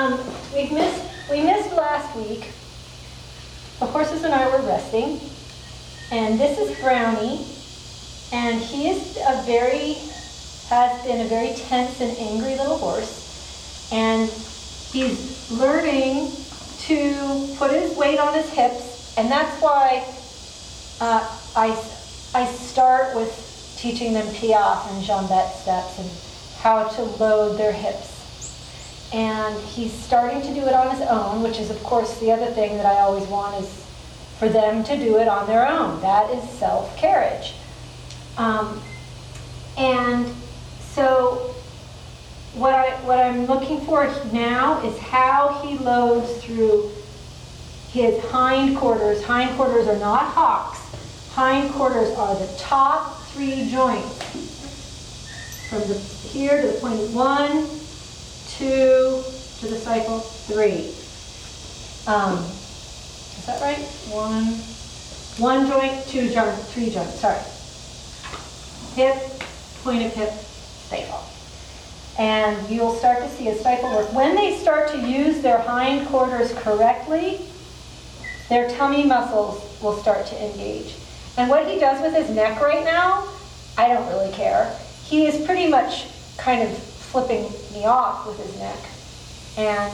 We missed last week. The horses and I were resting, and this is Brownie, and he is has been a very tense and angry little horse, and he's learning to put his weight on his hips, and that's why I start with teaching them piaffe and jambette steps and how to load their hips. And he's starting to do it on his own, which is, of course, the other thing that I always want is for them to do it on their own. That is self-carriage. And so what I'm looking for now is how he loads through his hindquarters. Hindquarters are not hocks. Hindquarters are the top 3 joints. From here to the point 1, 2, to the cycle 3. Is that right? 1 joint, 2 joint, 3 joints, sorry. Hip, point of hip, stifle. And you'll start to see a stifle work. When they start to use their hindquarters correctly, their tummy muscles will start to engage. And what he does with his neck right now, I don't really care. He is pretty much kind of flipping me off with his neck. And,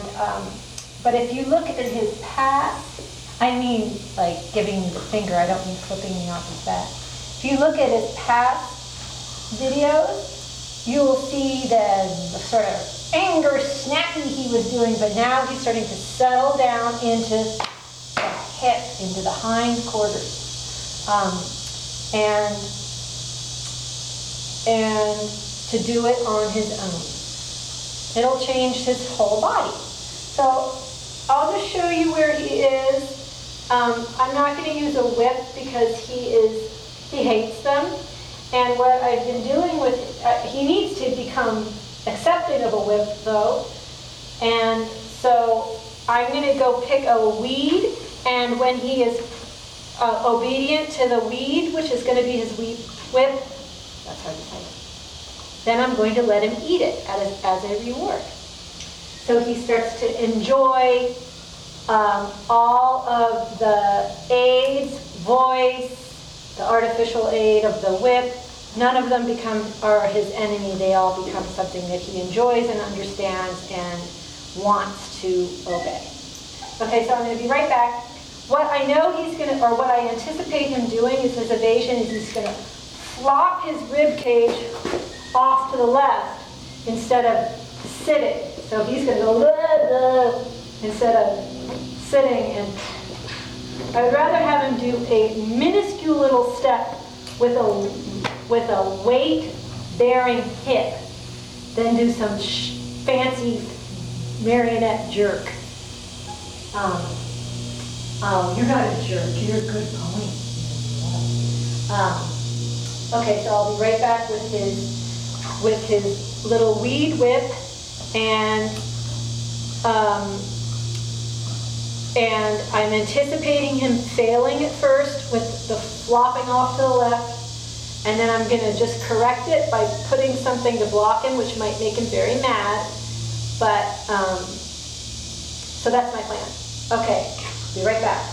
but if you look at his past, I mean like giving me the finger, I don't mean flipping me off his back. If you look at his past videos, you will see the sort of anger snappy he was doing, but now he's starting to settle down into the hip, into the hindquarters. And to do it on his own. It'll change his whole body. So I'll just show you where he is. I'm not going to use a whip because he hates them. And what I've been doing with, he needs to become accepting of a whip though. And so I'm going to go pick a weed, and when he is obedient to the weed, which is going to be his whip, that's hard to say, then I'm going to let him eat it as a reward. So he starts to enjoy all of the aids, voice, the artificial aid of the whip. None of them are his enemy. They all become something that he enjoys and understands and wants to obey. Okay, so I'm going to be right back. What I know what I anticipate him doing is his evasion is he's going to flop his rib cage off to the left instead of sitting. So he's going to go blah, blah, instead of sitting. And I would rather have him do a minuscule little step with a weight-bearing hip than do some fancy marionette jerk. You're not a jerk. You're a good pony. Okay, so I'll be right back with his little weed whip, and I'm anticipating him failing at first with the flopping off to the left, and then I'm going to just correct it by putting something to block him, which might make him very mad. But so that's my plan. Okay. Be right back.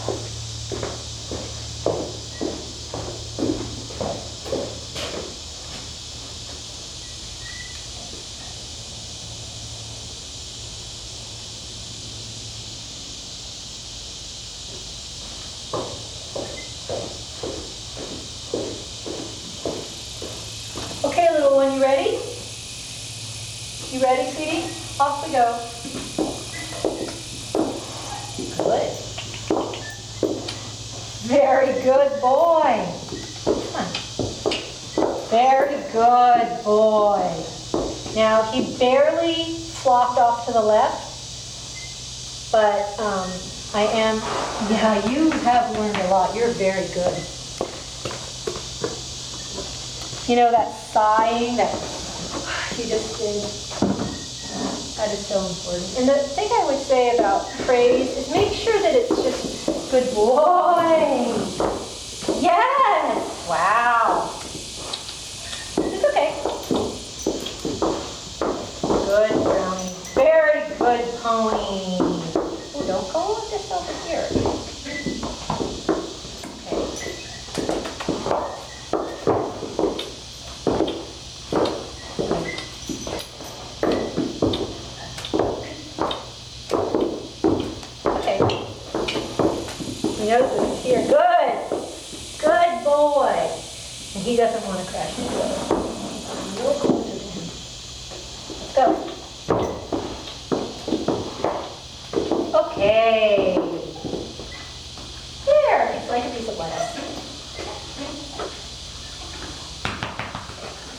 Okay, little one, you ready? You ready, sweetie? Off we go. Good. Very good boy. Come on. Very good boy. Now, he barely flopped off to the left, but yeah, you have learned a lot. You're very good. You know, that sighing that you just did, that is so important. And the thing I would say about praise is make sure that it's just good boy. Yes. Wow. It's okay. Good, Brownie. Very good pony. want to crash into it. I'm a little closer to him. Let's go. Okay. There, it's like a piece of lettuce.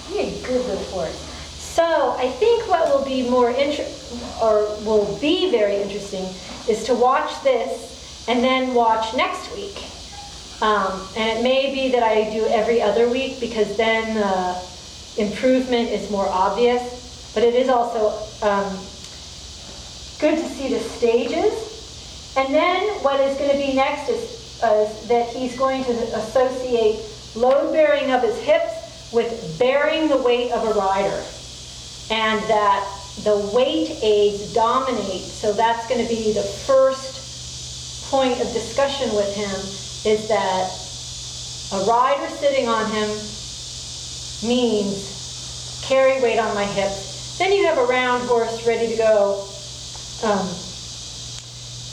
Be a good horse. So I think what will be will be very interesting is to watch this and then watch next week. And it may be that I do every other week because then the improvement is more obvious. But it is also good to see the stages. And then what is going to be next is that he's going to associate load bearing of his hips with bearing the weight of a rider. And that the weight aids dominate. So that's going to be the first point of discussion with him, is that a rider sitting on him means carry weight on my hips. Then you have a round horse ready to go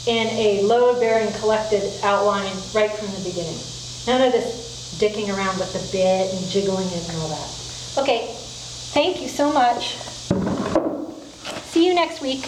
in a load-bearing collected outline right from the beginning. None of this dicking around with the bit and jiggling it and all that. Okay, thank you so much. See you next week.